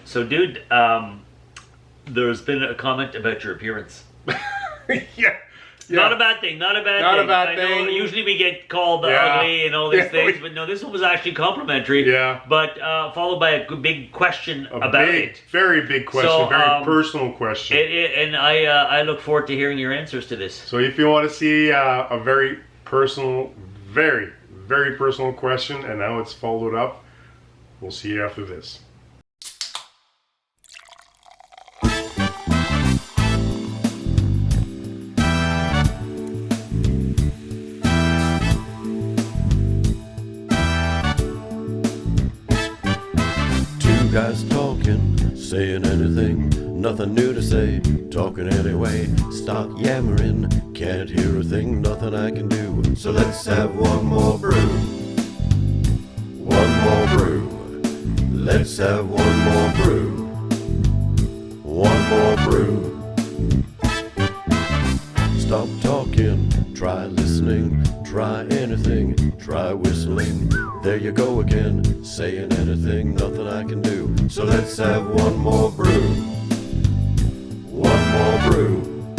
So, dude, there's been a comment about your appearance. Yeah. Not a bad thing. Not a bad Not thing. a bad I know thing. usually we get called ugly and all these things, but no, this one was actually complimentary. Yeah. But followed by a big question about it. Very big question. So, very personal question. And I look forward to hearing your answers to this. So if you want to see a very personal, very, very personal question and how it's followed up, we'll see you after this. Two guys talking, saying anything, nothing new to say, talking anyway. Start yammering, can't hear a thing, nothing I can do. So let's have one more brew. One more brew. Let's have one more brew. One more brew. Stop talking, try listening, try anything, try whistling. There you go again, saying anything, nothing I can do. So let's have one more brew. One more brew.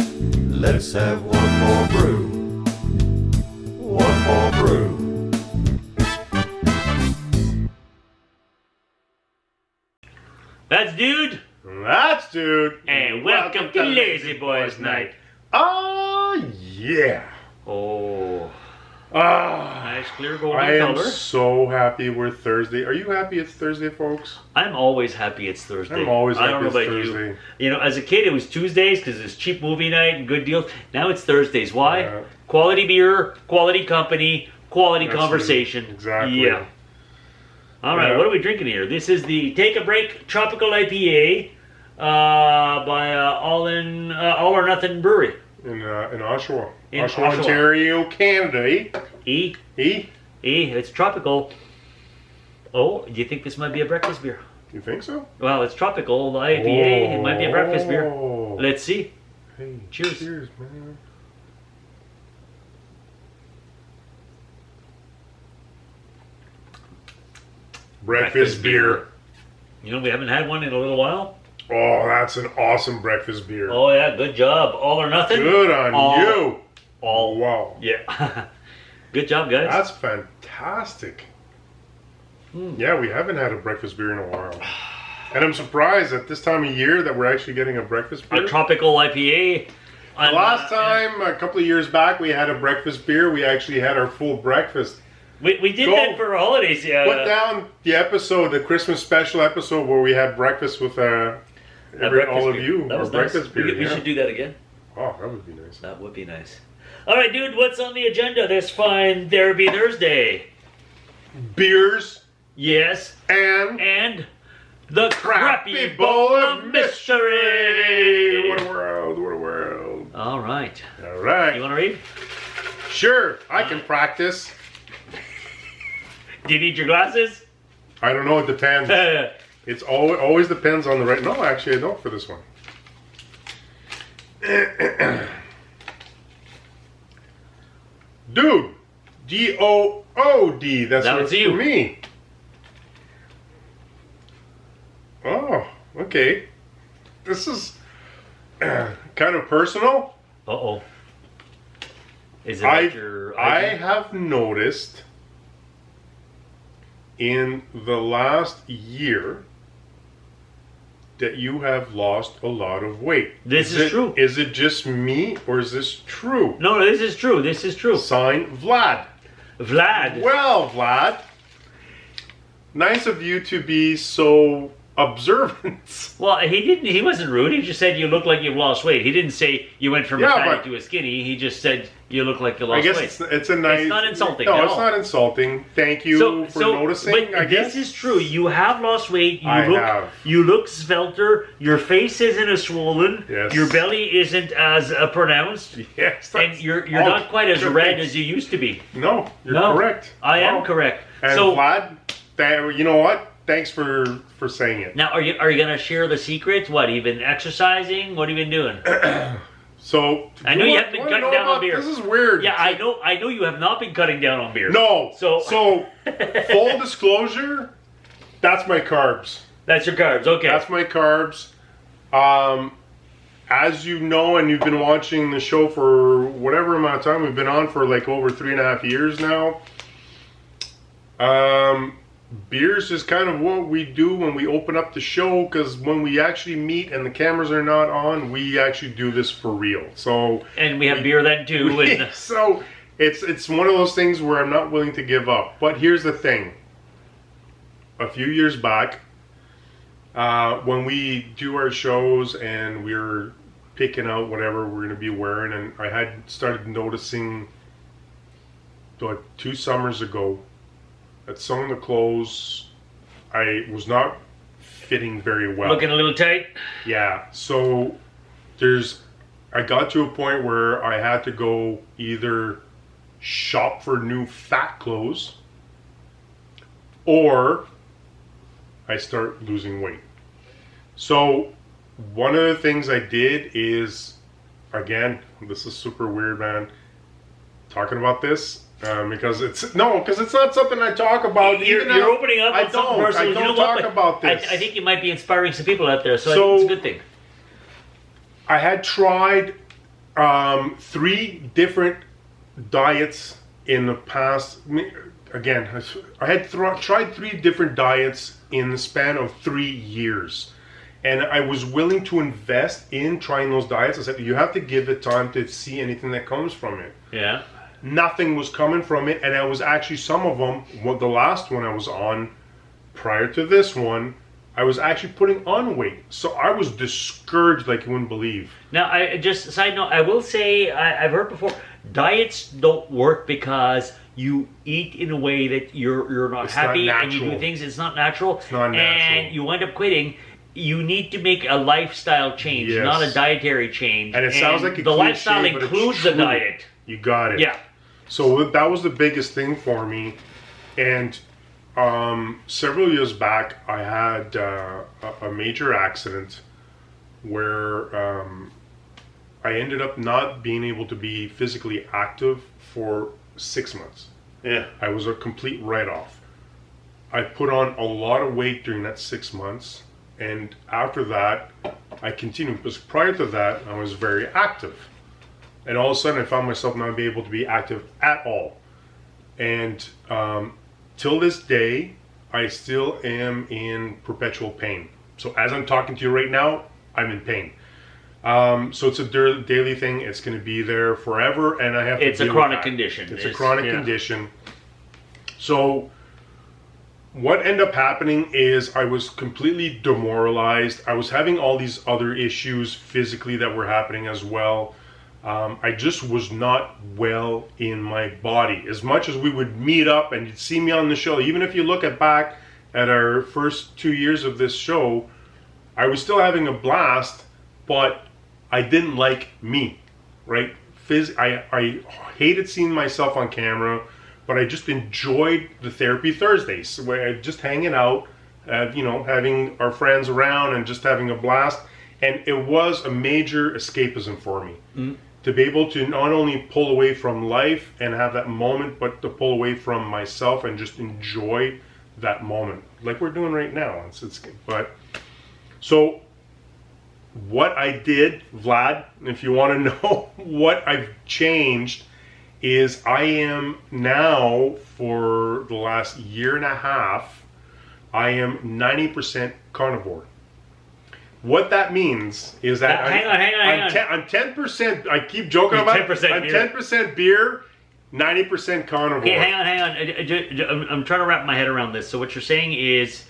Let's have one more brew. One more brew. That's Dude. That's Dude. And welcome to Lazyboys Night. Oh, yeah. Oh. Ah, Nice clear golden I am color. so happy we're Thursday. Are you happy it's Thursday, folks? I'm always happy it's Thursday. I'm always I don't happy know it's about Thursday. you. You know, as a kid it was Tuesdays because it's cheap movie night and good deals. Now it's Thursdays. Why? Yeah. Quality beer, quality company, quality That's conversation. it. Exactly. Yeah. All right, Yeah. what are we drinking here? This is the Take-A-Break Tropical IPA by All or Nothing Brewery. In Oshawa. In Oshawa, Oshawa. Ontario, Canada, eh? E. It's tropical. Oh, do you think this might be a breakfast beer? You think so? Well, it's tropical. The IPA, it might be a breakfast beer. Oh. Let's see. Hey, Cheers. Cheers, man. Breakfast beer. You know, we haven't had one in a little while. Oh, that's an awesome breakfast beer. Oh, yeah, good job. All or nothing? Good on you. All. Wow. Yeah. Good job, guys. That's fantastic. Yeah, we haven't had a breakfast beer in a while. And I'm surprised at this time of year that we're actually getting a breakfast beer. A tropical IPA. The last time, a couple of years back, we had a breakfast beer. We actually had our full breakfast. We did Go. that for holidays. Yeah. Put down the episode, the Christmas special episode where we had breakfast with all of beer. you. That was Our nice. breakfast beer. We should do that again. Oh, that would be nice. That would be nice. All right, dude, what's on the agenda this fine Therapy Thursday? Beers Yes, and and the crappy bowl of mystery. What a world, what a world. All right. All right. You want to read? Sure, I can practice. Do you need your glasses? I don't know, it depends. It's always depends on the right. No, actually, I don't for this one. Dude, D-O-O-D. That's That what's was you. for me. Oh, okay. This is kind of personal. Uh-oh. Is it I like your have noticed in the last year that you have lost a lot of weight. This is true. Is it just me or is this true? No, this is true. This is true. Sign Vlad. Vlad. Well, Vlad, nice of you to be so observant. Well, he wasn't rude. He just said you look like you've lost weight. He didn't say you went from a Yeah, fatty but- to a skinny. He just said you look like you I lost guess weight. it's a nice. It's not insulting No, at it's all. not insulting. Thank you for noticing. But I guess this is true. You have lost weight. have. You look svelter. Your face isn't as swollen. Yes. Your belly isn't as pronounced. Yes, And that's you're all not quite as good red things. as you used to be. No, you're No, correct. I am Wow. correct. And So Vlad, you know what? Thanks for saying it. now, are you gonna share the secret? What, you've been exercising? What have you been doing? So I know you haven't been cutting down on beer. This is weird. Yeah, I know you have not been cutting down on beer. No. So- So full disclosure, that's my carbs. That's your carbs. Okay. That's my carbs. As you know, and you've been watching the show for whatever amount of time, we've been on for like over 3.5 years now. Beers is kind of what we do when we open up the show, because when we actually meet and the cameras are not on, we actually do this for real. So and we have beer then too. And so it's one of those things where I'm not willing to give up. But here's the thing. A few years back, when we do our shows and we're picking out whatever we're going to be wearing, and I had started noticing 2 summers ago that some of the clothes I was not fitting very well. looking a little tight. Yeah, so I got to a point where I had to go either shop for new fat clothes or I start losing weight. So one of the things I did is, again, this is super weird, man, talking about this, because it's not something I talk about. You're opening up on something personal. I don't talk about this. I think you might be inspiring some people out there, so I think it's a good thing. I had tried 3 different diets in the past. Again, I had tried 3 different diets in the span of 3 years. And I was willing to invest in trying those diets. I said, you have to give it time to see anything that comes from it. Yeah. Nothing was coming from it. And I was actually, some of them, the last one I was on, prior to this one, I was actually putting on weight. So I was discouraged like you wouldn't believe. Now, I just, side note, I will say, I've heard before, diets don't work because you eat in a way that you're not happy and you do things, it's not natural. It's not natural. And you wind up quitting. You need to make a lifestyle change, not a dietary change. And it sounds like a the cliche, lifestyle but includes the diet. You got it. Yeah. So that was the biggest thing for me. And several years back, I had a major accident where I ended up not being able to be physically active for 6 months. Yeah. I was a complete write-off. I put on a lot of weight during that 6 months. And after that, I continued, because prior to that, I was very active. And all of a sudden, I found myself not being able to be active at all. And till this day, I still am in perpetual pain. So as I'm talking to you right now, I'm in pain. So it's a daily thing. It's going to be there forever, and I have to deal with that. It's a chronic condition. It's a chronic condition. So what ended up happening is I was completely demoralized. I was having all these other issues physically that were happening as well. I just was not well in my body. As much as we would meet up and you'd see me on the show, even if you look back at our first 2 years of this show, I was still having a blast, but I didn't like me, right? I hated seeing myself on camera. But I just enjoyed the Therapy Thursdays, where I just hanging out, having our friends around and just having a blast. And it was a major escapism for me to be able to not only pull away from life and have that moment, but to pull away from myself and just enjoy that moment, like we're doing right now. But so what I did, Vlad, if you want to know what I've changed, is I am now, for the last 1.5 years, I am 90% carnivore. What that means is that hang on. I'm 10%. I keep joking about it. I'm 10% beer, 90% carnivore. Okay, hang on. I'm trying to wrap my head around this. So what you're saying is,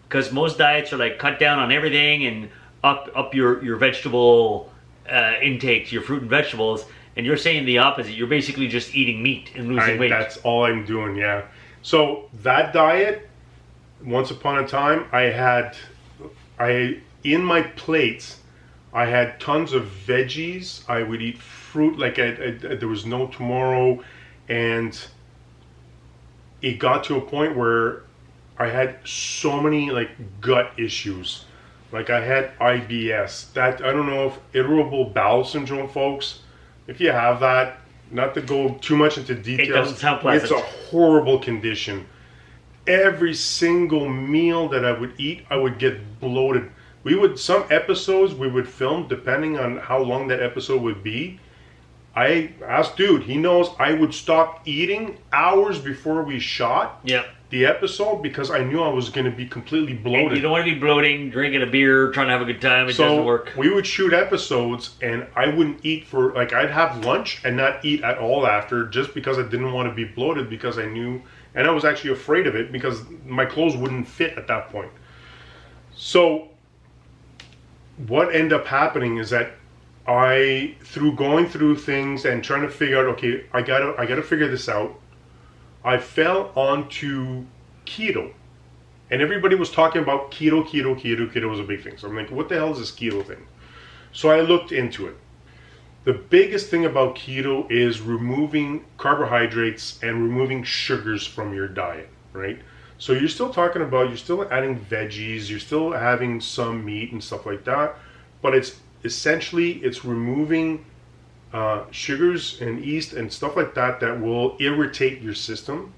because most diets are like cut down on everything and up your vegetable intakes, your fruit and vegetables. And you're saying the opposite. You're basically just eating meat and losing weight. That's all I'm doing, yeah. So that diet, once upon a time, in my plates, I had tons of veggies. I would eat fruit like there was no tomorrow. And it got to a point where I had so many gut issues. Like I had IBS. I don't know if irritable bowel syndrome, folks. If you have that, not to go too much into details, it doesn't sound pleasant. It's a horrible condition. every single meal that I would eat, I would get bloated. Some episodes we would film, depending on how long that episode would be. I asked dude, he knows I would stop eating hours before we shot the episode because I knew I was going to be completely bloated. And you don't want to be bloating, drinking a beer, trying to have a good time. It doesn't work. We would shoot episodes and I wouldn't eat for, like, I'd have lunch and not eat at all after just because I didn't want to be bloated because I knew, and I was actually afraid of it because my clothes wouldn't fit at that point. So what ended up happening is that through going through things and trying to figure out, okay, I gotta figure this out, I fell onto keto. And everybody was talking about keto was a big thing. So I'm like, what the hell is this keto thing? So I looked into it. The biggest thing about keto is removing carbohydrates and removing sugars from your diet, right? So you're still talking about, you're still adding veggies, you're still having some meat and stuff like that, but it's removing sugars and yeast and stuff like that that will irritate your system.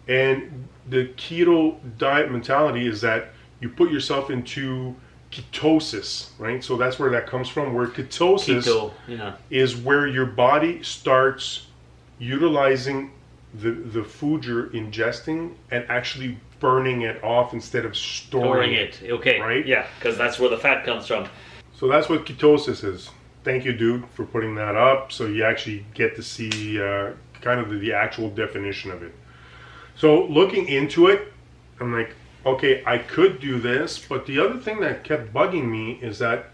And the keto diet mentality is that you put yourself into ketosis, right? So that's where that comes from, where ketosis is where your body starts utilizing the food you're ingesting and actually burning it off instead of storing it. Okay, right? Yeah, because that's where the fat comes from. So that's what ketosis is. Thank you, dude, for putting that up so you actually get to see kind of the actual definition of it. So looking into it, I'm like, okay, I could do this, but the other thing that kept bugging me is that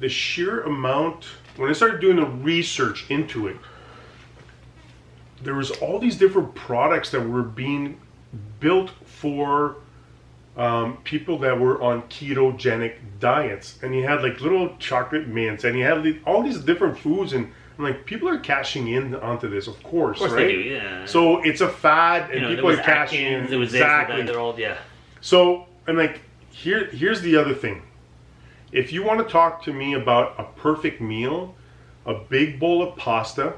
the sheer amount, when I started doing the research into it, there was all these different products that were being built for people that were on ketogenic diets. And you had like little chocolate mints and you had all these different foods, and I'm like, people are cashing in onto this, of course, right? They do, yeah. So it's a fad and people are cashing in. It was exactly. They're all, So I'm like, here's the other thing. If you want to talk to me about a perfect meal, a big bowl of pasta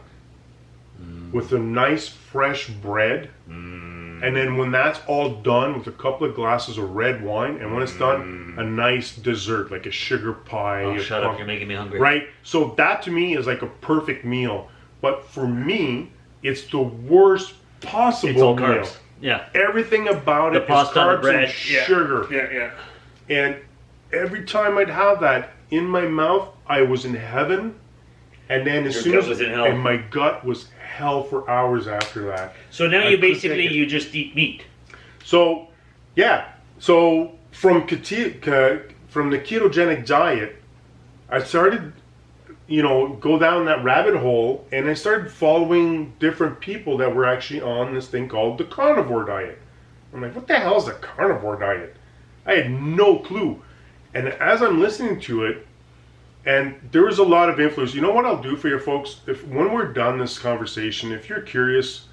with a nice fresh bread, and then when that's all done with a couple of glasses of red wine, and when it's done, a nice dessert like a sugar pie. Oh, shut up, you're making me hungry. Right? So that to me is like a perfect meal. But for me, it's the worst possible it's all meal. carbs. Yeah. Everything about it is pasta, carbs the bread, and sugar. Yeah. And every time I'd have that in my mouth, I was in heaven. And then as soon as and my gut was hell for hours after that. So now you just eat meat. So yeah. So from the ketogenic diet, I started go down that rabbit hole, and I started following different people that were actually on this thing called the Carnivore Diet. I'm like, what the hell is the Carnivore Diet? I had no clue. And as I'm listening to it, and there was a lot of influence. You know what I'll do for you folks? When we're done this conversation, if you're curious,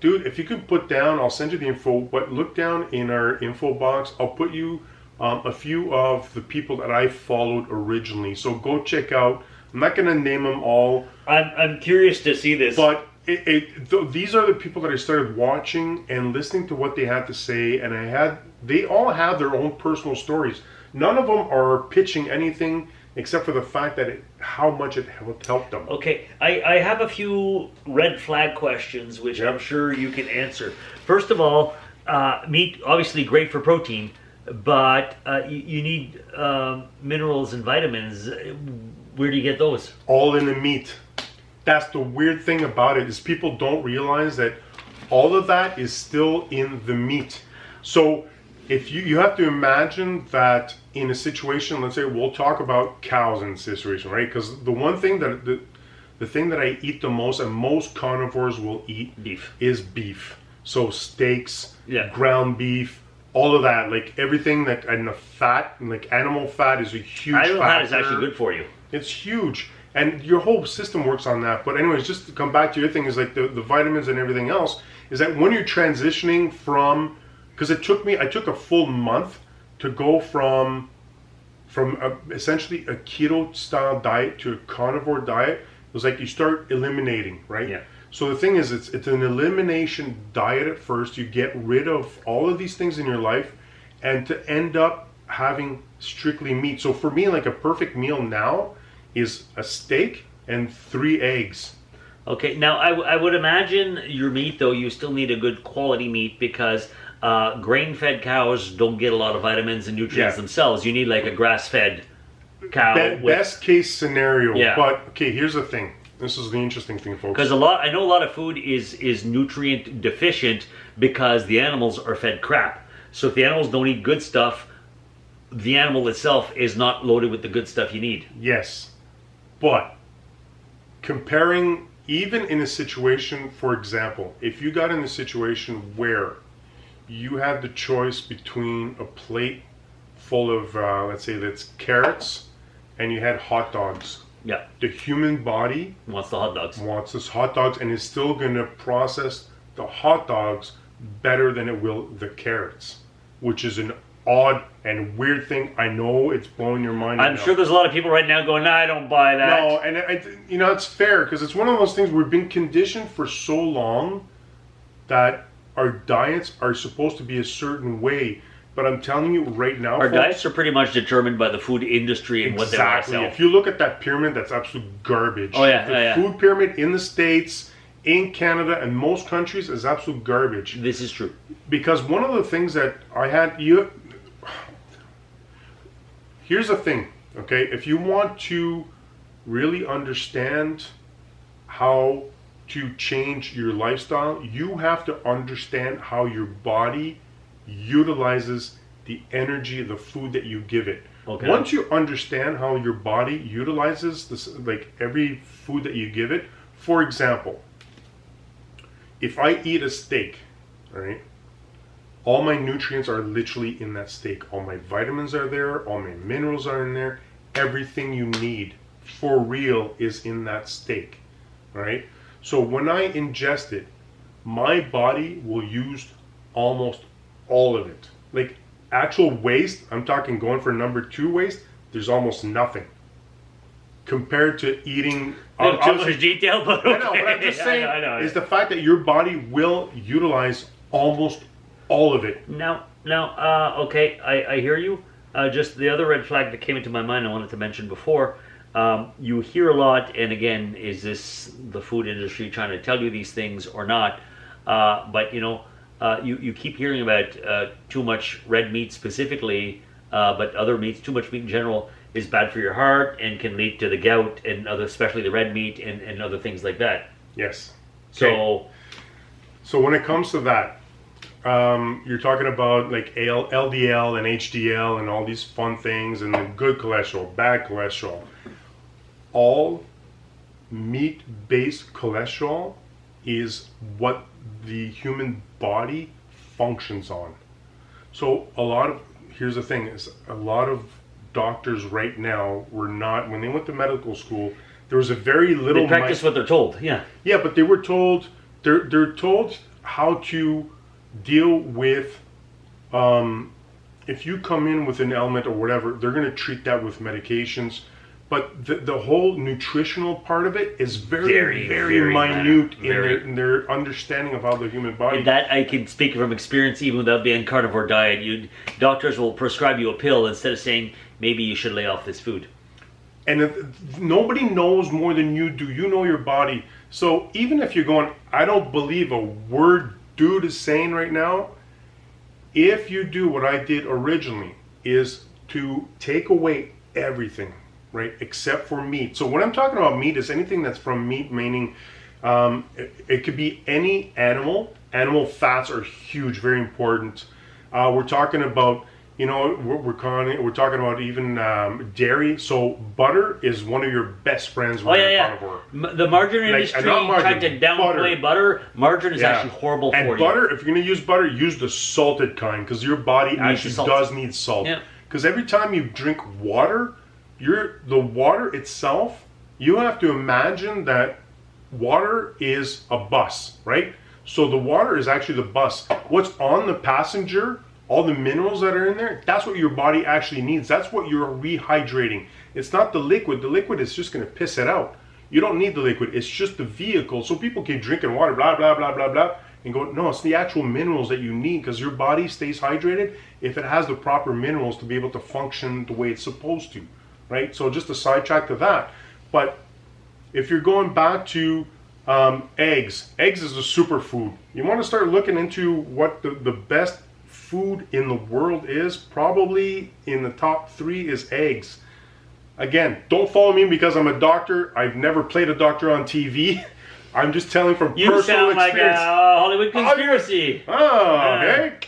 dude, if you could put down, I'll send you the info, but look down in our info box. I'll put you a few of the people that I followed originally. So go check out. I'm not going to name them all. I'm curious to see this. But these are the people that I started watching and listening to what they had to say. And they all have their own personal stories. None of them are pitching anything except for the fact that how much it helped them. Okay, I have a few red flag questions which I'm sure you can answer. First of all, meat, obviously great for protein, but you need minerals and vitamins. Where do you get those? All in the meat. That's the weird thing about it, is people don't realize that all of that is still in the meat. So if you have to imagine that in a situation, let's say we'll talk about cows in this situation, right? Because the one thing that the thing that I eat the most, and most carnivores will eat, is beef. So steaks, ground beef, all of that, like everything that, and the fat, like animal fat is a huge factor. Animal fat is actually good for you. It's huge. And your whole system works on that. But anyways, just to come back to your thing, is like the vitamins and everything else, is that when you're transitioning from, because I took a full month to go from essentially a keto style diet to a carnivore diet. It was like you start eliminating, right? Yeah. So the thing is, it's an elimination diet at first. You get rid of all of these things in your life, and to end up having strictly meat. So for me, like a perfect meal now is a steak and 3 eggs. Okay, now I would imagine your meat, though, you still need a good quality meat because grain-fed cows don't get a lot of vitamins and nutrients themselves. You need like a grass-fed cow. Best case scenario. Yeah. But okay, here's the thing. This is the interesting thing, folks. Because I know a lot of food is nutrient deficient because the animals are fed crap. So if the animals don't eat good stuff, the animal itself is not loaded with the good stuff you need. Yes, but comparing, even in a situation, for example, if you got in a situation where you had the choice between a plate full of, let's say that's carrots, and you had hot dogs. Yeah. The human body Wants the hot dogs. wants this hot dogs and is still going to process the hot dogs better than it will the carrots, which is an odd and weird thing. I know it's blowing your mind. I'm sure there's a lot of people right now going, "Nah, I don't buy that." No, and it's fair because it's one of those things we've been conditioned for so long that our diets are supposed to be a certain way. But I'm telling you right now, Our folks, diets are pretty much determined by the food industry and what they want to sell. If you look at that pyramid, that's absolute garbage. Oh, yeah, the food pyramid in the States, in Canada, and most countries is absolute garbage. This is true. Because one of the things that I had, here's the thing, okay? If you want to really understand how to change your lifestyle, you have to understand how your body utilizes the energy of the food that you give it. Okay. Once you understand how your body utilizes this, like every food that you give it, for example, if I eat a steak, all right, all my nutrients are literally in that steak. All my vitamins are there, all my minerals are in there, everything you need for real is in that steak, all right? So when I ingest it, my body will use almost all of it. Like actual waste, I'm talking going for number 2 waste, there's almost nothing compared to eating. Too much detail, but okay. I know, but I'm just saying I know. is the fact that your body will utilize almost all of it. Now, okay, I hear you. Just the other red flag that came into my mind I wanted to mention before, you hear a lot, and again, is this the food industry trying to tell you these things or not? But you keep hearing about too much red meat specifically, but other meats, too much meat in general, is bad for your heart and can lead to the gout and especially the red meat and other things like that. Yes. So when it comes to that, you're talking about like LDL and HDL and all these fun things and the good cholesterol, bad cholesterol. All meat-based cholesterol is what the human body functions on. So here's the thing, is a lot of doctors right now were not, when they went to medical school, there was a very little... They practice what they're told, yeah. Yeah, but they were told, they're told how to deal with, if you come in with an ailment or whatever, they're going to treat that with medications. But the whole nutritional part of it is very minute in their understanding of how the human body... And that I can speak from experience, even without being carnivore diet. Doctors will prescribe you a pill instead of saying, maybe you should lay off this food. And nobody knows more than you do. You know your body. So even if you're going, I don't believe a word dude is saying right now, if you do what I did originally, is to take away everything, right, except for meat. So when I'm talking about meat, is anything that's from meat, meaning it could be any animal. Animal fats are huge, very important. We're talking about, we're talking about even dairy. So butter is one of your best friends when you're carnivore. The margarine industry tried to downplay butter. Margarine is actually horrible for you. And butter, if you're going to use butter, use the salted kind, because your body actually does need salt. Because every time you drink water, the water itself, you have to imagine that water is a bus, right? So the water is actually the bus. What's on the passenger, all the minerals that are in there, that's what your body actually needs. That's what you're rehydrating. It's not the liquid. The liquid is just going to piss it out. You don't need the liquid. It's just the vehicle. So people keep drinking water, blah, blah, blah, blah, blah, and go, no, it's the actual minerals that you need, because your body stays hydrated if it has the proper minerals to be able to function the way it's supposed to, right? So just a sidetrack to that. But if you're going back to eggs is a superfood. You want to start looking into what the best food in the world is. Probably in the top 3 is eggs. Again, don't follow me because I'm a doctor. I've never played a doctor on TV. I'm just telling from personal sound experience. like a Hollywood conspiracy. Okay.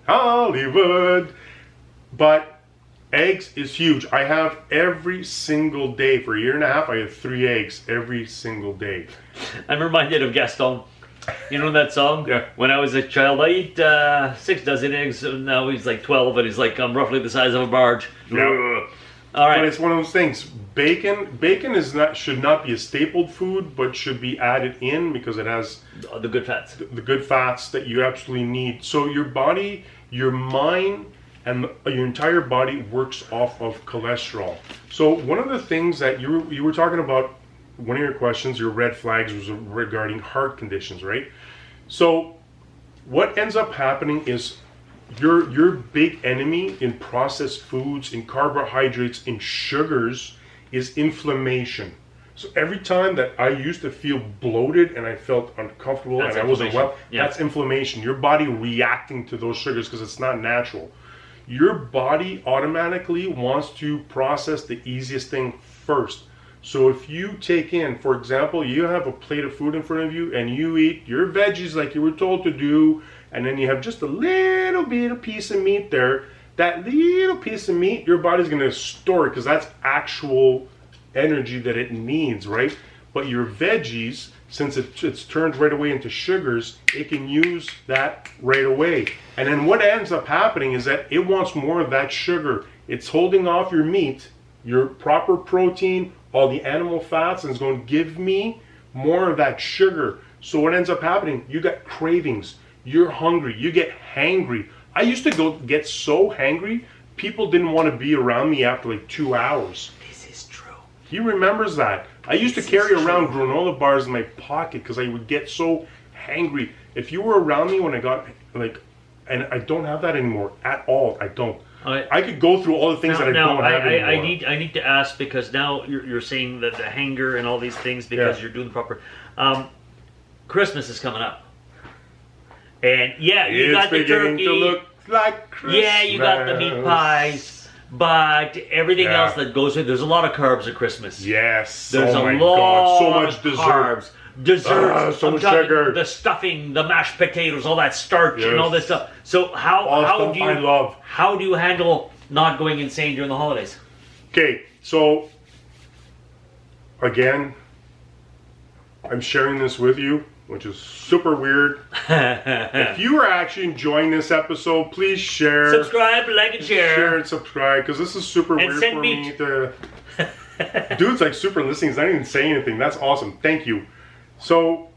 Hollywood. But eggs is huge. I have every single day for a year and a half. I have 3 eggs every single day. I'm reminded of Gaston. You know that song? Yeah. When I was a child, I eat 6 dozen eggs. And now he's like 12, and he's like, I'm roughly the size of a barge. Yeah. All right. But it's one of those things. Bacon should not be a stapled food, but should be added in because it has The good fats. the good fats that you absolutely need. So your body, your mind, and your entire body works off of cholesterol. So one of the things that you were talking about, one of your questions, your red flags, was regarding heart conditions, right? So what ends up happening is your big enemy in processed foods, in carbohydrates, in sugars is inflammation. So every time that I used to feel bloated and I felt uncomfortable That's and I wasn't well, yeah. that's inflammation. Your body reacting to those sugars because it's not natural. Your body automatically wants to process the easiest thing first. So if you take in, for example, you have a plate of food in front of you and you eat your veggies like you were told to do, and then you have just a little bit of piece of meat there, that little piece of meat, your body's going to store it because that's actual energy that it needs, right? But your veggies, since it's turned right away into sugars, it can use that right away. And then what ends up happening is that it wants more of that sugar. It's holding off your meat, your proper protein, all the animal fats, and it's going to give me more of that sugar. So what ends up happening, you got cravings, you're hungry, you get hangry. I used to go get so hangry, people didn't want to be around me after like 2 hours. This is true. He remembers that. I used to carry around granola bars in my pocket because I would get so hangry. If you were around me when I got and I don't have that anymore at all. I don't. I could go through all the things that I don't have anymore. I need to ask, because now you're saying that the hanger and all these things because you're doing the proper. Christmas is coming up, and you got the turkey. To look like Christmas. Yeah, you got the meat pies, but everything else that goes with, there's a lot of carbs at Christmas. Yes. There's oh a my lot God, so much of dessert. carbs. Desserts, so much sugar. The stuffing, the mashed potatoes, all that starch and all this stuff. So how do you handle not going insane during the holidays? Okay, so again, I'm sharing this with you, which is super weird. If you are actually enjoying this episode, please share, subscribe, like, and share. Share and subscribe, because this is super and weird send for meat. me to. Dude's like super listening. He's not even saying anything. That's awesome. Thank you. So,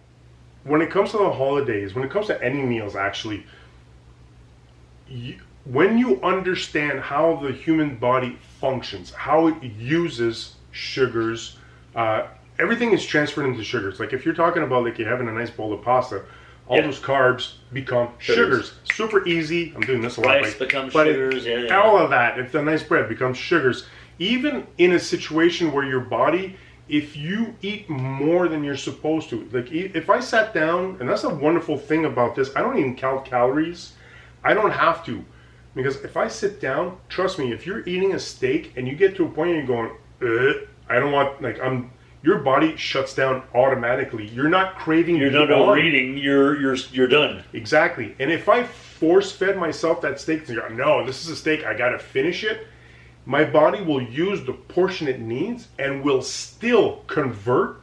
when it comes to the holidays, when it comes to any meals, actually, when you understand how the human body functions, how it uses sugars, everything is transferred into sugars. Like if you're talking about like you're having a nice bowl of pasta, all those carbs become sugars. Super easy. I'm doing this a lot. Rice becomes sugars. All of that, if the nice bread becomes sugars. Even in a situation where your body, if you eat more than you're supposed to, like if I sat down, and that's a wonderful thing about this, I don't even count calories. I don't have to, because if I sit down, trust me, if you're eating a steak and you get to a point where you're going, I don't want, your body shuts down automatically. You're not craving. You're not overeating. You're done. Exactly. And if I force fed myself that steak, no, this is a steak, I gotta finish it. My body will use the portion it needs and will still convert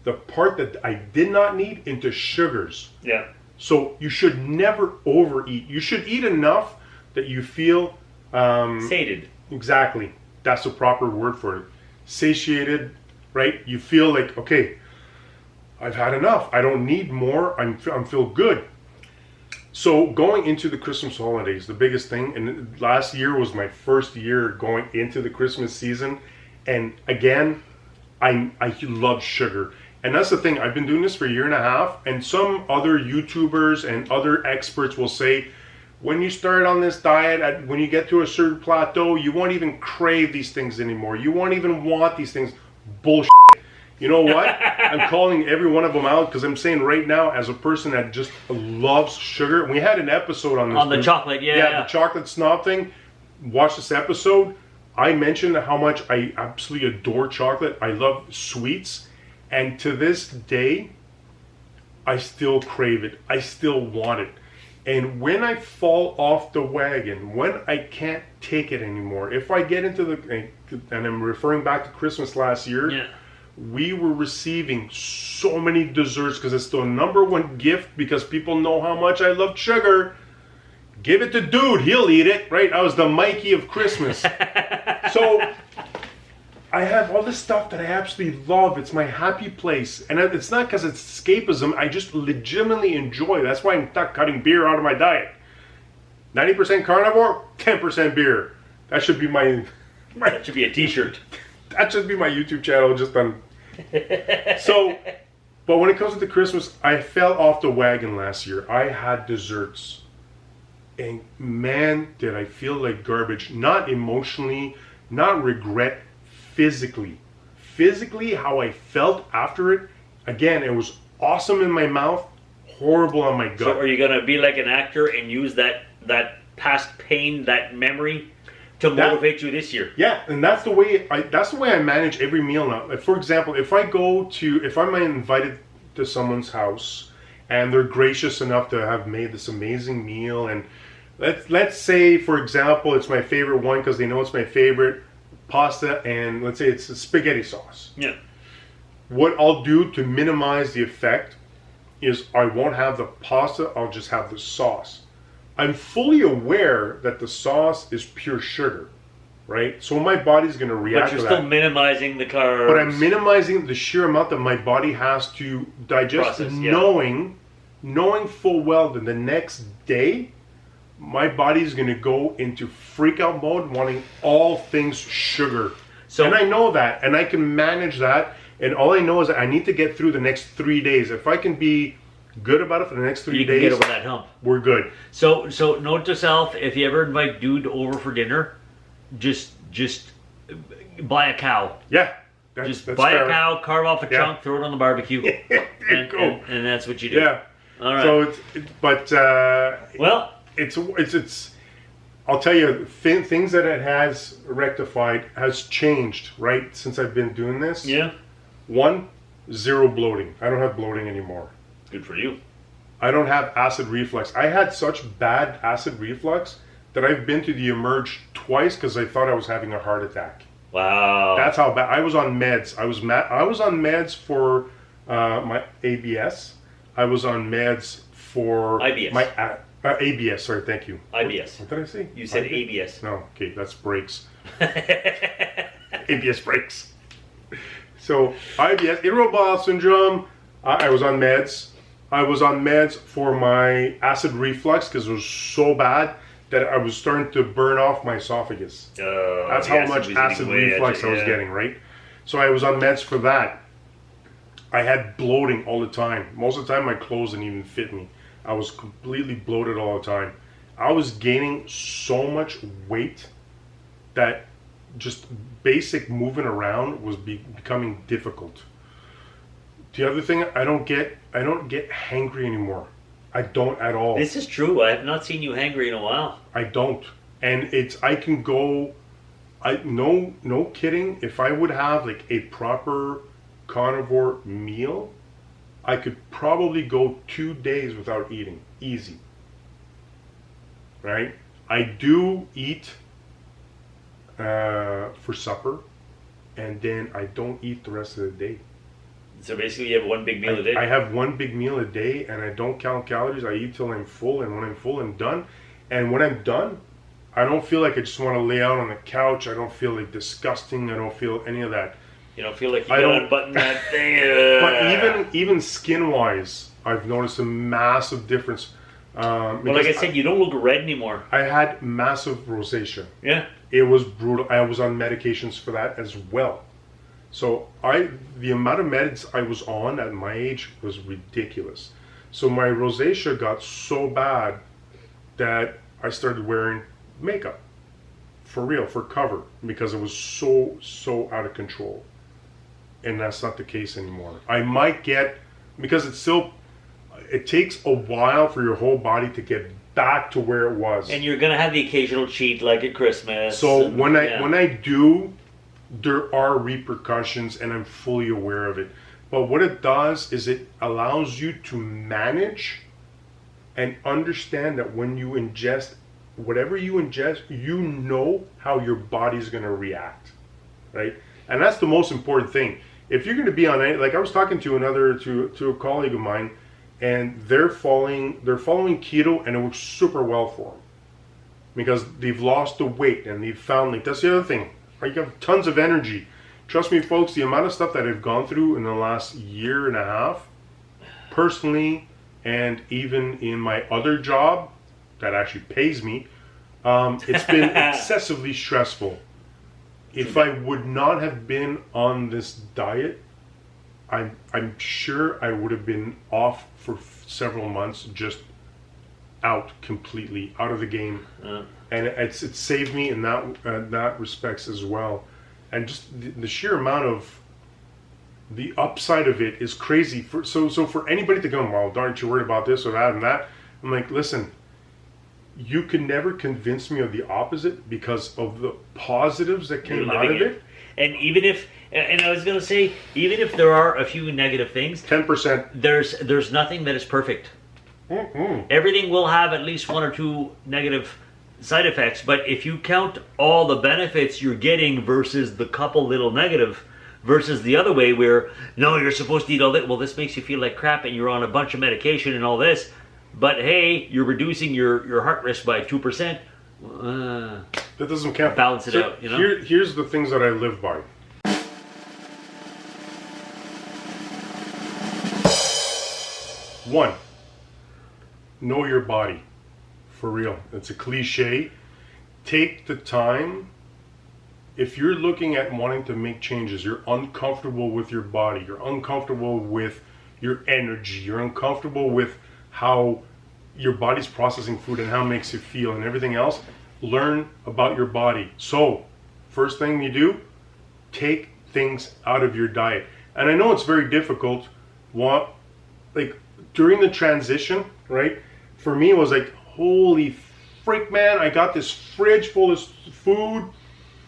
the part that I did not need into sugars. Yeah. So you should never overeat. You should eat enough that you feel sated. Exactly. That's the proper word for it. Satiated, right? You feel like, okay, I've had enough. I don't need more. I feel good. So going into the Christmas holidays, the biggest thing, and last year was my first year going into the Christmas season, and again, I love sugar. And that's the thing. I've been doing this for a year and a half, and some other YouTubers and other experts will say, when you start on this diet, when you get to a certain plateau, you won't even crave these things anymore. You won't even want these things. Bullshit. You know what? I'm calling every one of them out because I'm saying right now, as a person that just loves sugar, we had an episode on this. On the chocolate, yeah. The chocolate snob thing. Watch this episode. I mentioned how much I absolutely adore chocolate. I love sweets. And to this day, I still crave it. I still want it. And when I fall off the wagon, when I can't take it anymore, if I get into and I'm referring back to Christmas last year, we were receiving so many desserts because it's the number one gift because people know how much I love sugar. Give it to dude, he'll eat it, right? I was the Mikey of Christmas. So I have all this stuff that I absolutely love. It's my happy place. And it's not because it's escapism. I just legitimately enjoy it. That's why I'm not cutting beer out of my diet. 90% carnivore, 10% beer. That should be my that should be a t-shirt. That should be my YouTube channel just on. So, but when it comes to Christmas, I fell off the wagon last year. I had desserts. And man, did I feel like garbage. Not emotionally, not regret. Physically, how I felt after it, again, it was awesome in my mouth, horrible on my gut. So are you going to be like an actor and use that past pain, that memory to motivate you this year? Yeah, and that's the way I manage every meal now. For example, if I'm invited to someone's house and they're gracious enough to have made this amazing meal, and let's say, for example, it's my favorite one because they know it's my favorite, pasta, and let's say it's a spaghetti sauce. Yeah. What I'll do to minimize the effect is I won't have the pasta, I'll just have the sauce. I'm fully aware that the sauce is pure sugar, right? So my body's going to react to that. But you're still minimizing the carbs. But I'm minimizing the sheer amount that my body has to digest, knowing full well that the next day, my body's going to go into freak out mode, wanting all things sugar. And I know that, and I can manage that. And all I know is that I need to get through the next 3 days. If I can be good about it for the next 3 days, get over that hump. We're good. So note to self: if you ever invite dude over for dinner, just buy a cow. Yeah. That's buy a cow, carve off a chunk, throw it on the barbecue, and that's what you do. Yeah. All right. So it's I'll tell you, things that it has rectified has changed, right, since I've been doing this. Yeah. 1, 0 bloating. I don't have bloating anymore. Good for you. I don't have acid reflux. I had such bad acid reflux that I've been to the Emerge twice because I thought I was having a heart attack. Wow. That's how bad. I was on meds. I was on meds for my ABS. I was on meds for IBS. My ABS. Sorry, thank you. IBS. What did I say? You said ABS. No, okay, that's brakes. ABS brakes. So IBS, irritable bowel syndrome. I was on meds. I was on meds for my acid reflux because it was so bad that I was starting to burn off my esophagus. That's how much acid reflux I was getting, right? So I was on meds for that. I had bloating all the time. Most of the time my clothes didn't even fit me. I was completely bloated all the time. I was gaining so much weight that just basic moving around was becoming difficult. The other thing, I don't get hangry anymore. I don't at all. This is true. I have not seen you hangry in a while. I don't. And I can go, no kidding, if I would have like a proper carnivore meal, I could probably go 2 days without eating. Easy. Right? I do eat for supper, and then I don't eat the rest of the day. So basically you have one big meal a day? I have one big meal a day, and I don't count calories. I eat till I'm full, and when I'm full, I'm done. And when I'm done, I don't feel like I just want to lay out on the couch. I don't feel like disgusting. I don't feel any of that. You don't feel like you gotta unbutton that thing? But even skin-wise, I've noticed a massive difference. Well, like I said, you don't look red anymore. I had massive rosacea. Yeah. It was brutal. I was on medications for that as well. So the amount of meds I was on at my age was ridiculous. So my rosacea got so bad that I started wearing makeup. For real, for cover, because it was so out of control. And that's not the case anymore. I might get, because it takes a while for your whole body to get back to where it was. And you're gonna have the occasional cheat, like at Christmas. So when I do, there are repercussions, and I'm fully aware of it. But what it does is it allows you to manage and understand that when you ingest whatever you ingest, you know how your body's going to react, right? And that's the most important thing. If you're going to be on it, like I was talking to a colleague of mine, and they're following keto, and it works super well for them because they've lost the weight, and they've found, like, that's the other thing, right? You have tons of energy. Trust me, folks, the amount of stuff that I've gone through in the last year and a half, personally, and even in my other job that actually pays me, it's been excessively stressful. If I would not have been on this diet, I'm sure I would have been off for several months, just out completely, out of the game. And it saved me in that respects as well. And just the sheer amount of the upside of it is crazy. So for anybody to go, well, aren't you worried about this or that and that? I'm like, listen, you can never convince me of the opposite because of the positives that came out of it. And even if, and I was going to say, even if there are a few negative things, 10%. There's nothing that is perfect. Everything will have at least one or two negative side effects, but if you count all the benefits you're getting versus the couple little negative, versus the other way where, no, you're supposed to eat all that, well, this makes you feel like crap and you're on a bunch of medication and all this, but hey, you're reducing your heart risk by 2%. That doesn't count. Balance it out, you know? Here's the things that I live by. One, know your body. For real. It's a cliche. Take the time. If you're looking at wanting to make changes, you're uncomfortable with your body, you're uncomfortable with your energy, you're uncomfortable with how your body's processing food and how it makes you feel and everything else, learn about your body. So, first thing you do, take things out of your diet. And I know it's very difficult. Like during the transition, right? For me, it was like, holy freak, man, I got this fridge full of food.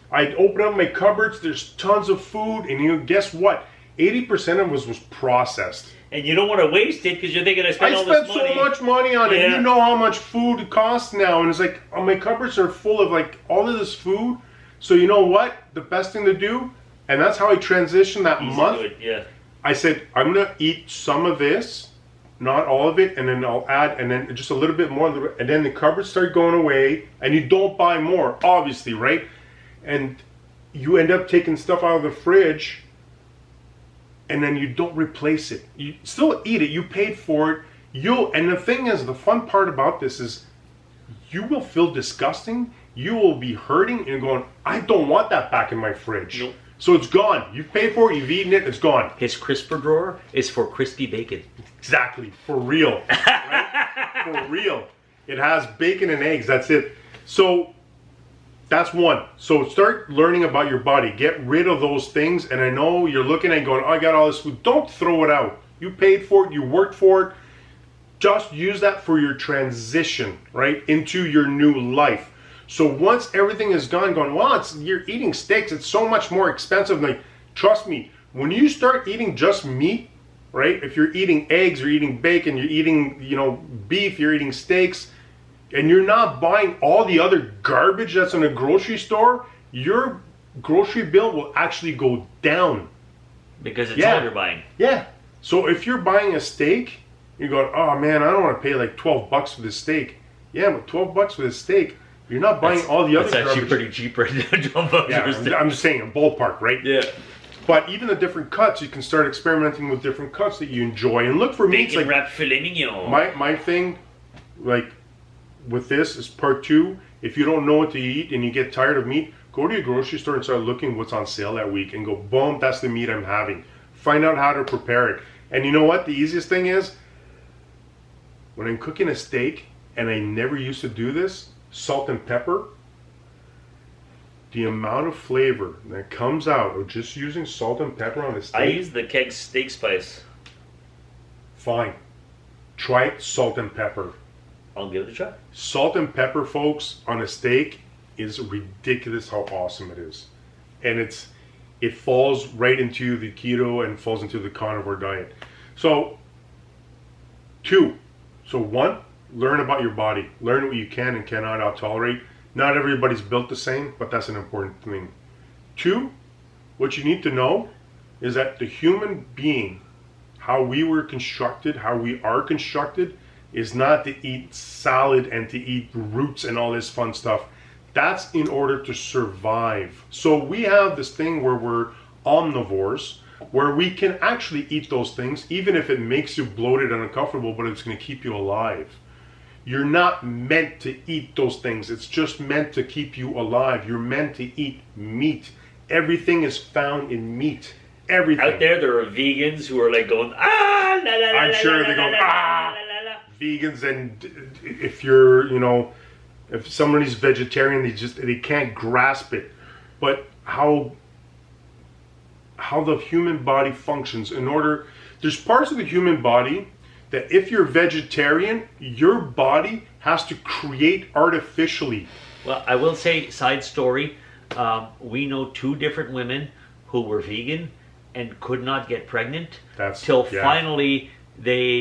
I'd open up my cupboards, there's tons of food, and guess what? 80% of it was processed. And you don't want to waste it because you're thinking I spent all this money. I spent so much money on it. You know how much food costs now. And it's like, my cupboards are full of like all of this food. So you know what? The best thing to do, and that's how I transitioned that month. I said, I'm going to eat some of this, not all of it, and then I'll add, and then just a little bit more. And then the cupboards start going away, and you don't buy more, obviously, right? And you end up taking stuff out of the fridge, and then you don't replace it. You still eat it. You paid for it. And the thing is, the fun part about this is you will feel disgusting. You will be hurting and going, I don't want that back in my fridge. Nope. So it's gone. You've paid for it. You've eaten it. It's gone. His crisper drawer is for crispy bacon. Exactly. For real. Right? For real. It has bacon and eggs. That's it. So that's one. So start learning about your body. Get rid of those things. And I know you're looking and going, oh, I got all this food. Don't throw it out. You paid for it. You worked for it. Just use that for your transition, right, into your new life. So once everything is gone, well, you're eating steaks. It's so much more expensive. Like, trust me, when you start eating just meat, right? If you're eating eggs, you're eating bacon, you're eating, beef, you're eating steaks, and you're not buying all the other garbage that's in a grocery store, your grocery bill will actually go down. Because it's all you're buying. Yeah. So if you're buying a steak, you're going, oh man, I don't want to pay like $12 for this steak. Yeah, but $12 for this steak, you're not buying all the other garbage. That's actually pretty cheap right now, $12 Yeah, I'm just saying, a ballpark, right? Yeah. But even the different cuts, you can start experimenting with different cuts that you enjoy. And look for meats like wrapped filet mignon. My thing, like with this, is part 2. If you don't know what to eat and you get tired of meat, Go to your grocery store and start looking what's on sale that week and go, boom, that's the meat I'm having. Find out how to prepare it. And you know what? The easiest thing is, when I'm cooking a steak, and I never used to do this, salt and pepper, the amount of flavor that comes out of just using salt and pepper on a steak. I use the keg steak spice. Fine. Try it, salt and pepper. I'll give it a try. Salt and pepper, folks, on a steak is ridiculous how awesome it is. And it falls right into the keto and falls into the carnivore diet. So, 2. So 1, learn about your body. Learn what you can and cannot tolerate. Not everybody's built the same, but that's an important thing. 2, what you need to know is that the human being, how we were constructed, how we are constructed, is not to eat salad and to eat roots and all this fun stuff. That's in order to survive. So we have this thing where we're omnivores, where we can actually eat those things, even if it makes you bloated and uncomfortable, but it's going to keep you alive. You're not meant to eat those things. It's just meant to keep you alive. You're meant to eat meat. Everything is found in meat. Everything. Out there are vegans who are like going, ah, la, la, la, I'm sure they go, ah, vegans, and if you're, if somebody's vegetarian, they can't grasp it. But how the human body functions there's parts of the human body that if you're vegetarian, your body has to create artificially. Well, I will say, side story, we know 2 different women who were vegan and could not get pregnant finally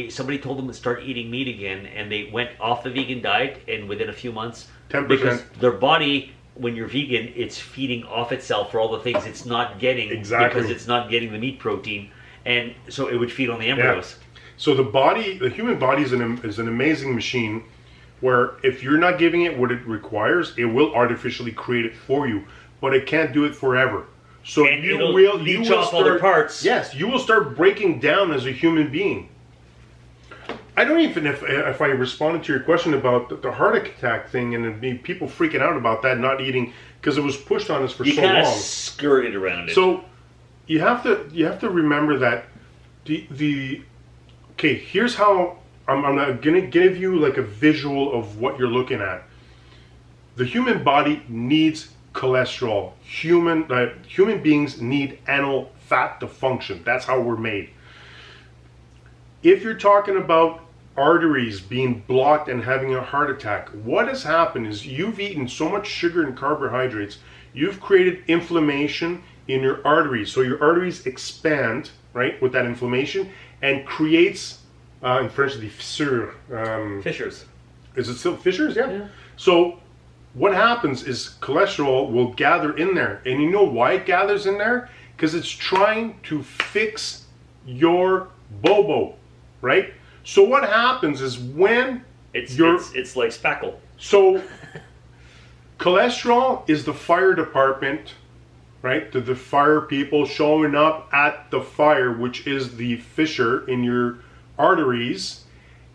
somebody told them to start eating meat again, and they went off the vegan diet, and within a few months, 10%. Because their body, when you're vegan, it's feeding off itself for all the things it's not getting because it's not getting the meat protein, and so it would feed on the embryos. Yeah. So the human body is an amazing machine where if you're not giving it what it requires, it will artificially create it for you, but it can't do it forever. So and you will leech off other parts. Yes, you will start breaking down as a human being. I don't even if I responded to your question about the heart attack thing and people freaking out about that, not eating because it was pushed on us for so long. You kind of skirted around it. So you have to remember that okay, here's how I'm gonna give you like a visual of what you're looking at. The human body needs cholesterol. Human beings need animal fat to function. That's how we're made. If you're talking about arteries being blocked and having a heart attack, what has happened is you've eaten so much sugar and carbohydrates, you've created inflammation in your arteries. So your arteries expand, right, with that inflammation and creates, in French, the fissure. Fissures. Is it still fissures? Yeah. So what happens is cholesterol will gather in there. And you know why it gathers in there? Because it's trying to fix your bobo, right? So what happens is when it's like spackle. So cholesterol is the fire department, right? The fire people showing up at the fire, which is the fissure in your arteries.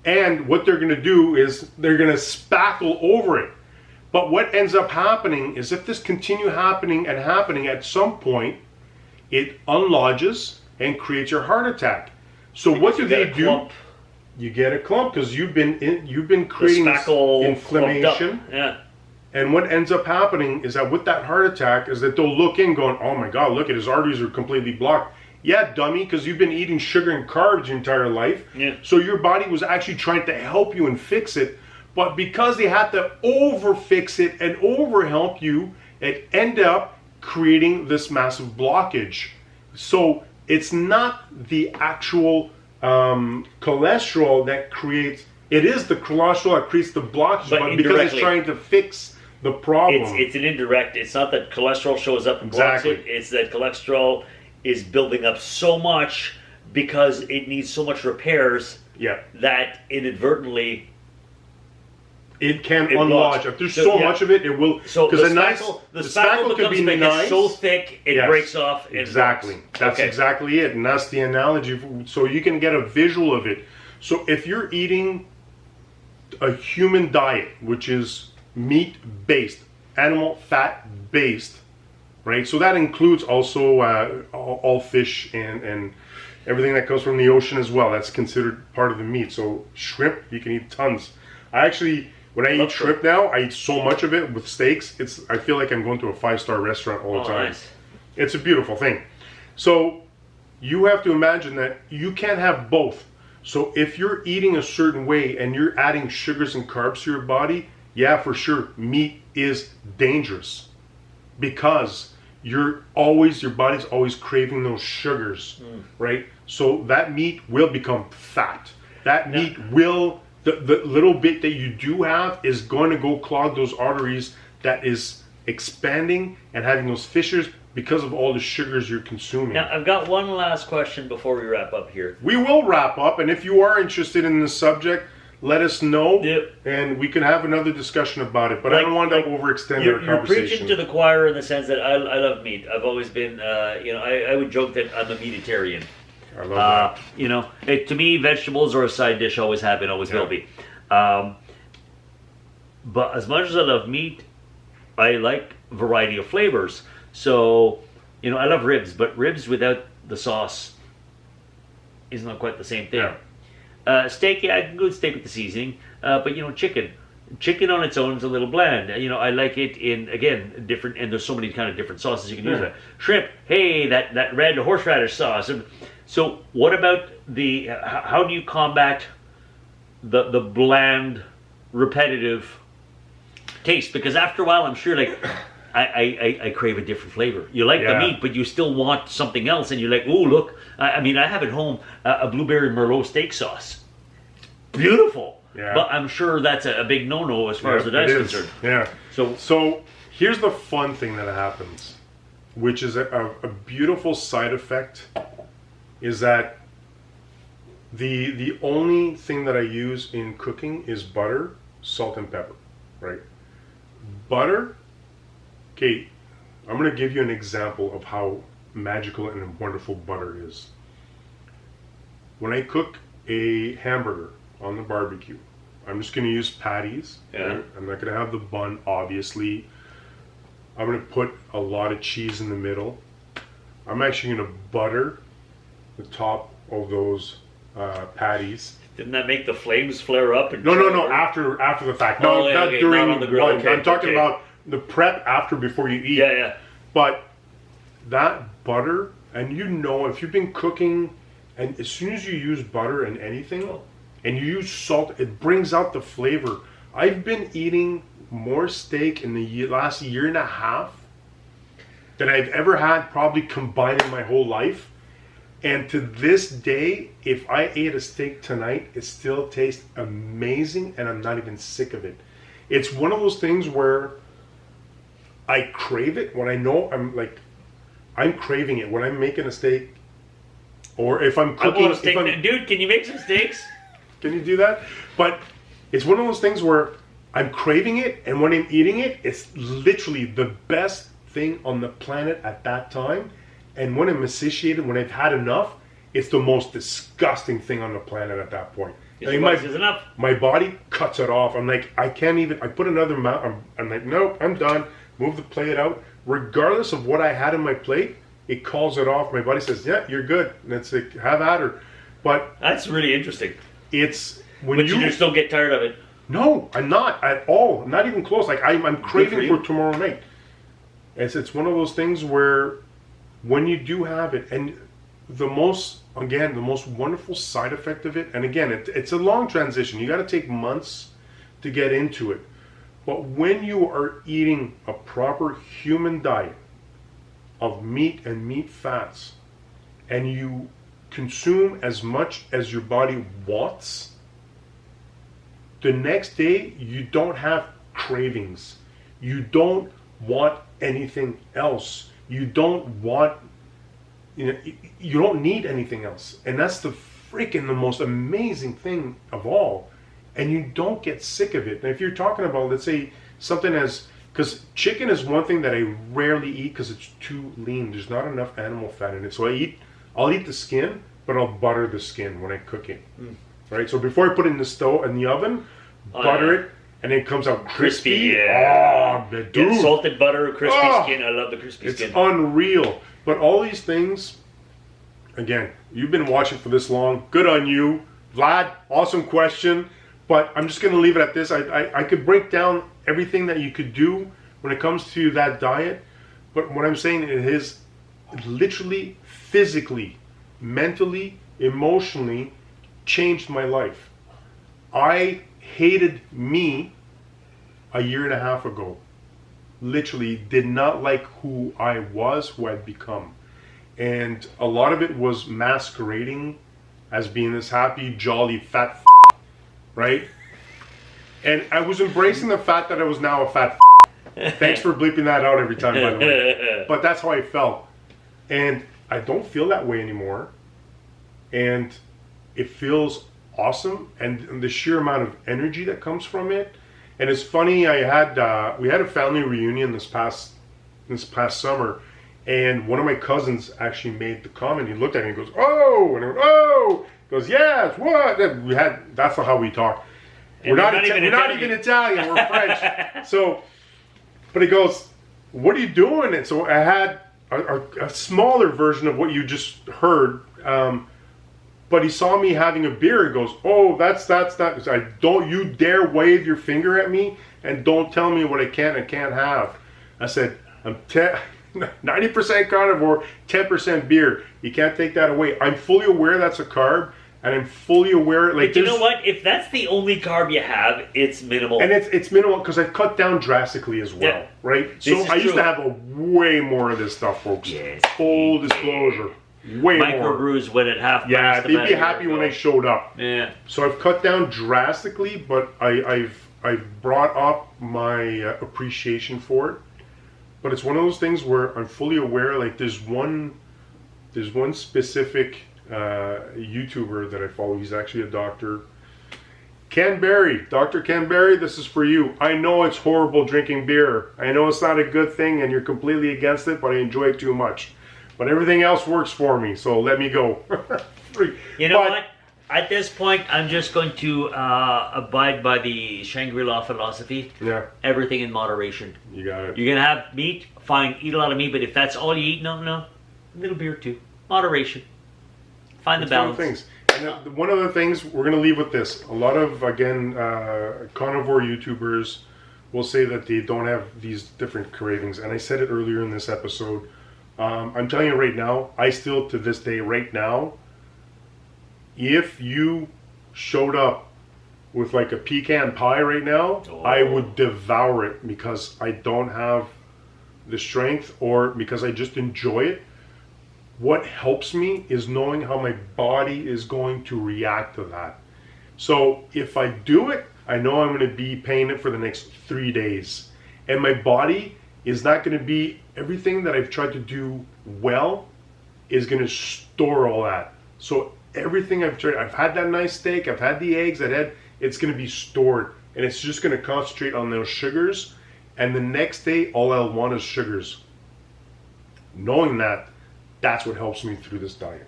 And what they're going to do is they're going to spackle over it. But what ends up happening is if this continue happening, at some point, it unlodges and creates your heart attack. So what do they do? Clump. You get a clump because you've been creating inflammation. Yeah. And what ends up happening is that with that heart attack is that they'll look in going, oh my God, look at his arteries are completely blocked. Yeah, dummy, because you've been eating sugar and carbs your entire life. Yeah. So your body was actually trying to help you and fix it. But because they had to over-fix it and over-help you, it ended up creating this massive blockage. So it's not the actual cholesterol that creates, it is the cholesterol that creates the blockage, but because it's trying to fix the problem. It's an indirect, it's not that cholesterol shows up and blocks it, it's that cholesterol is building up so much because it needs so much repairs that inadvertently it can unlodge. If there's so much of it, it will. So the spackle could be nice. So thick it breaks off. Exactly. That's exactly it, and that's the analogy. So you can get a visual of it. So if you're eating a human diet, which is meat-based, animal fat-based, right? So that includes also all fish and everything that comes from the ocean as well. That's considered part of the meat. So shrimp, you can eat tons. I actually, when I eat shrimp now, I eat so much of it with steaks. I feel like I'm going to a 5-star restaurant all the time. Nice. It's a beautiful thing. So you have to imagine that you can't have both. So if you're eating a certain way and you're adding sugars and carbs to your body, yeah, for sure, meat is dangerous because your body's always craving those sugars, right? So that meat will become fat. That meat will, the little bit that you do have is going to go clog those arteries that is expanding and having those fissures because of all the sugars you're consuming. Now, I've got one last question before we wrap up here. We will wrap up, and if you are interested in this subject, let us know, and we can have another discussion about it. But I don't want to overextend our conversation. You're preaching to the choir in the sense that I love meat. I've always been, I would joke that I'm a meatitarian. I love that. To me, vegetables are a side dish, always have been, always will be. But as much as I love meat, I like variety of flavors. So, I love ribs, but ribs without the sauce is not quite the same thing. Yeah. Steak, I can go steak with the seasoning, but chicken on its own is a little bland. I like it in, again, different, and there's so many kind of different sauces you can use. Shrimp, hey, that red horseradish sauce. So what about how do you combat the bland, repetitive taste? Because after a while, I'm sure, I crave a different flavor. You like the meat, but you still want something else, and you're like, oh, look. I have at home a blueberry Merlot steak sauce. Beautiful. Yeah. But I'm sure that's a big no-no as far as the diet's concerned. Yeah. So here's the fun thing that happens, which is a beautiful side effect, is that the only thing that I use in cooking is butter, salt, and pepper, right? Butter. Okay, I'm going to give you an example of how magical and wonderful butter is. When I cook a hamburger on the barbecue, I'm just going to use patties. Yeah. Right? I'm not going to have the bun, obviously. I'm going to put a lot of cheese in the middle. I'm actually going to butter the top of those patties. Didn't that make the flames flare up? No. After the fact. No, not during not on the grill. Okay, I'm talking about the prep before you eat. Yeah. But that butter, and if you've been cooking, and as soon as you use butter in anything, and you use salt, it brings out the flavor. I've been eating more steak in the last year and a half than I've ever had, probably combined in my whole life. And to this day, if I ate a steak tonight, it still tastes amazing, and I'm not even sick of it. It's one of those things where I crave it when I know I'm craving it when I'm making a steak, or if I'm cooking. I want a steak. Dude, can you make some steaks? Can you do that? But it's one of those things where I'm craving it, and when I'm eating it, it's literally the best thing on the planet at that time. And when I'm satiated, when I've had enough, it's the most disgusting thing on the planet at that point. Enough. My body cuts it off. I'm like, I can't even. I put another amount. I'm like, nope, I'm done. Move the plate out. Regardless of what I had in my plate, it calls it off. My body says, yeah, you're good. And it's like, have at her. But that's really interesting. It's when you just don't get tired of it. No, I'm not at all. Not even close. Like I'm craving for tomorrow night. It's one of those things where when you do have it, and the most wonderful side effect of it, and again, it's a long transition. You got to take months to get into it. But when you are eating a proper human diet of meat and meat fats, and you consume as much as your body wants, the next day you don't have cravings. You don't want anything else. You don't need anything else. And that's the most amazing thing of all. And you don't get sick of it. Now, if you're talking about, let's say, something because chicken is one thing that I rarely eat because it's too lean. There's not enough animal fat in it. So I'll eat the skin, but I'll butter the skin when I cook it. Right? So before I put it in the stove, in the oven, butter it, and it comes out crispy. Yeah. Oh, dude. Get salted butter, crispy skin. I love the crispy It's skin. unreal. But all these things, again, you've been watching for this long. Good on you. Vlad, awesome question. But I'm just going to leave it at this. I could break down everything that you could do when it comes to that diet. But what I'm saying is literally, physically, mentally, emotionally changed my life. I hated me a year and a half ago. Literally did not like who I was, who I'd become. And a lot of it was masquerading as being this happy, jolly, fat right? And I was embracing the fact that I was now a fat Thanks for bleeping that out every time, by the way. But that's how I felt. And I don't feel that way anymore. And it feels awesome. And the sheer amount of energy that comes from it. And it's funny, we had a family reunion this past summer. And one of my cousins actually made the comment. He looked at me and goes, "Oh!" And I went, "Oh!" He goes, "Yes, what?" That's not how we talk. We're not even Italian. We're French. So, but he goes, "What are you doing?" And so I had a smaller version of what you just heard. But he saw me having a beer and goes, "Oh, that's not." Don't you dare wave your finger at me and don't tell me what I can and can't have. I said, I'm 90% carnivore, 10% beer. You can't take that away. I'm fully aware that's a carb, and I'm fully aware. But you know what? If that's the only carb you have, it's minimal. And it's minimal because I've cut down drastically as well, Yeah. right? So I used to have a way more of this stuff, folks. Yes. Full disclosure. Way more. Microbrews when at half. Yeah, they'd be happy when I showed up. Yeah. So I've cut down drastically, but I've brought up my appreciation for it. But it's one of those things where I'm fully aware. Like there's one specific YouTuber that I follow. He's actually a doctor. Ken Berry, Dr. Ken Berry, this is for you. I know it's horrible drinking beer. I know it's not a good thing, and you're completely against it, but I enjoy it too much. But everything else works for me, so let me go. You know what? At this point, I'm just going to abide by the Shangri-La philosophy. Yeah. Everything in moderation. You got it. You're going to have meat, fine, eat a lot of meat, but if that's all you eat, no. A little beer too. Moderation. Find the balance. One of the things. And one of the things, we're going to leave with this. A lot of, again, carnivore YouTubers will say that they don't have these different cravings. And I said it earlier in this episode. I'm telling you right now, I still, to this day, right now, if you showed up with like a pecan pie right now, I would devour it because I don't have the strength or because I just enjoy it. What helps me is knowing how my body is going to react to that. So if I do it, I know I'm going to be paying it for the next 3 days. And my body is not going to be, everything that I've tried to do well is going to store all that. So everything I've tried, I've had that nice steak, I've had the eggs, it's going to be stored. And it's just going to concentrate on those sugars. And the next day, all I'll want is sugars. Knowing that, that's what helps me through this diet.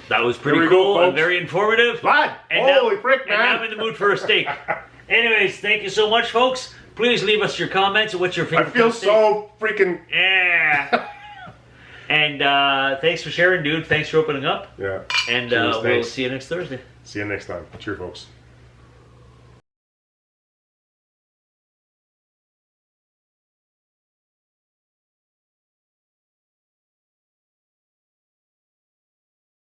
That was pretty cool and very informative. Vlad, holy frick, man. And now I'm in the mood for a steak. Anyways, thank you so much, folks. Please leave us your comments. What's your favorite? I feel so freaking... Yeah. And thanks for sharing, dude. Thanks for opening up. Yeah. And Cheers, we'll thanks. see you next Thursday. See you next time. Cheers, folks.